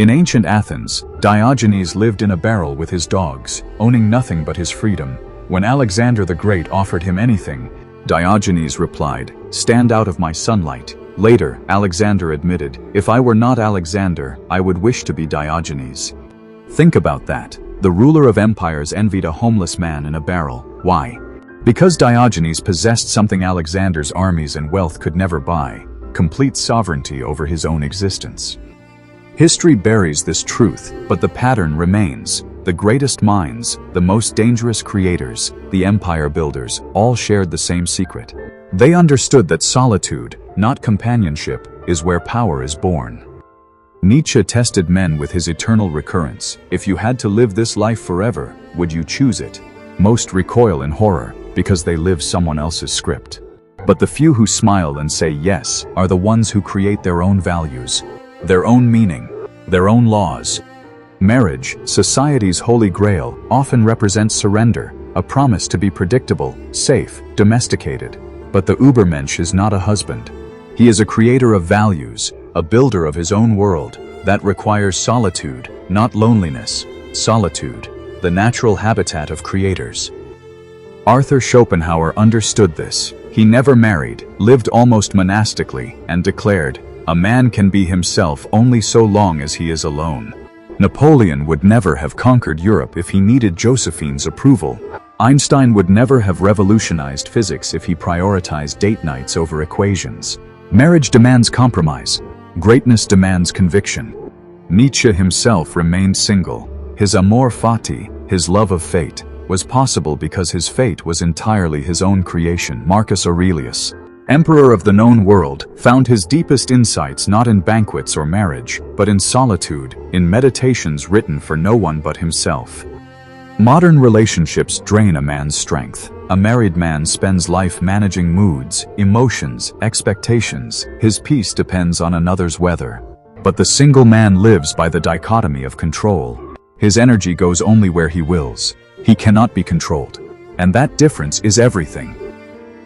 In ancient Athens, Diogenes lived in a barrel with his dogs, owning nothing but his freedom. When Alexander the Great offered him anything, Diogenes replied, "Stand out of my sunlight." Later, Alexander admitted, "If I were not Alexander, I would wish to be Diogenes." Think about that. The ruler of empires envied a homeless man in a barrel. Why? Because Diogenes possessed something Alexander's armies and wealth could never buy: complete sovereignty over his own existence. History buries this truth, but the pattern remains. The greatest minds, the most dangerous creators, the empire builders, all shared the same secret. They understood that solitude, not companionship, is where power is born. Nietzsche tested men with his eternal recurrence. If you had to live this life forever, would you choose it? Most recoil in horror, because they live someone else's script. But the few who smile and say yes are the ones who create their own values, their own meaning, their own laws. Marriage, society's holy grail, often represents surrender, a promise to be predictable, safe, domesticated. But the Übermensch is not a husband. He is a creator of values, a builder of his own world. That requires solitude, not loneliness. Solitude, the natural habitat of creators. Arthur Schopenhauer understood this. He never married, lived almost monastically, and declared, "A man can be himself only so long as he is alone." Napoleon would never have conquered Europe if he needed Josephine's approval. Einstein would never have revolutionized physics if he prioritized date nights over equations. Marriage demands compromise. Greatness demands conviction. Nietzsche himself remained single. His amor fati, his love of fate, was possible because his fate was entirely his own creation. Marcus Aurelius, emperor of the known world, found his deepest insights not in banquets or marriage, but in solitude, in meditations written for no one but himself. Modern relationships drain a man's strength. A married man spends life managing moods, emotions, expectations. His peace depends on another's weather. But the single man lives by the dichotomy of control. His energy goes only where he wills. He cannot be controlled. And that difference is everything.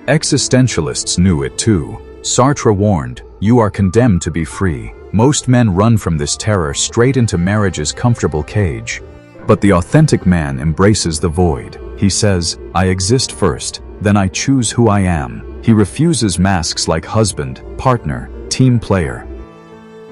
Existentialists knew it too. Sartre warned, "You are condemned to be free." Most men run from this terror straight into marriage's comfortable cage. But the authentic man embraces the void. He says, "I exist first, then I choose who I am." He refuses masks like husband, partner, team player.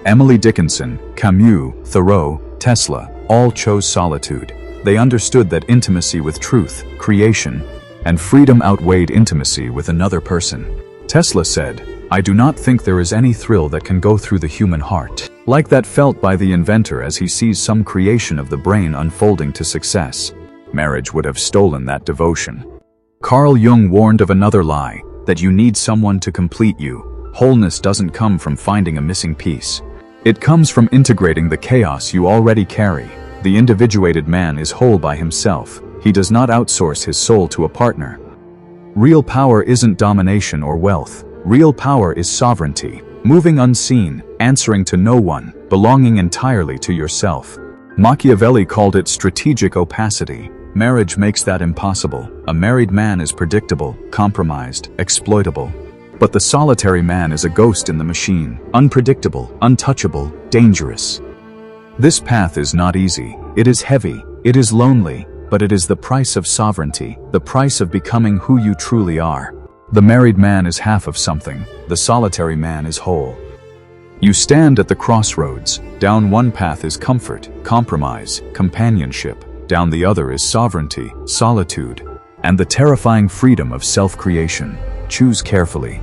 Emily Dickinson, Camus, Thoreau, Tesla, all chose solitude. They understood that intimacy with truth, creation, and freedom outweighed intimacy with another person. Tesla said, "I do not think there is any thrill that can go through the human heart like that felt by the inventor as he sees some creation of the brain unfolding to success." Marriage would have stolen that devotion. Carl Jung warned of another lie, that you need someone to complete you. Wholeness doesn't come from finding a missing piece. It comes from integrating the chaos you already carry. The individuated man is whole by himself. He does not outsource his soul to a partner. Real power isn't domination or wealth. Real power is sovereignty, moving unseen, answering to no one, belonging entirely to yourself. Machiavelli called it strategic opacity. Marriage makes that impossible. A married man is predictable, compromised, exploitable. But the solitary man is a ghost in the machine, unpredictable, untouchable, dangerous. This path is not easy. It is heavy. It is lonely. But it is the price of sovereignty, the price of becoming who you truly are. The married man is half of something. The solitary man is whole. You stand at the crossroads. Down one path is comfort, compromise, companionship. Down the other is sovereignty, solitude, and the terrifying freedom of self-creation. Choose carefully.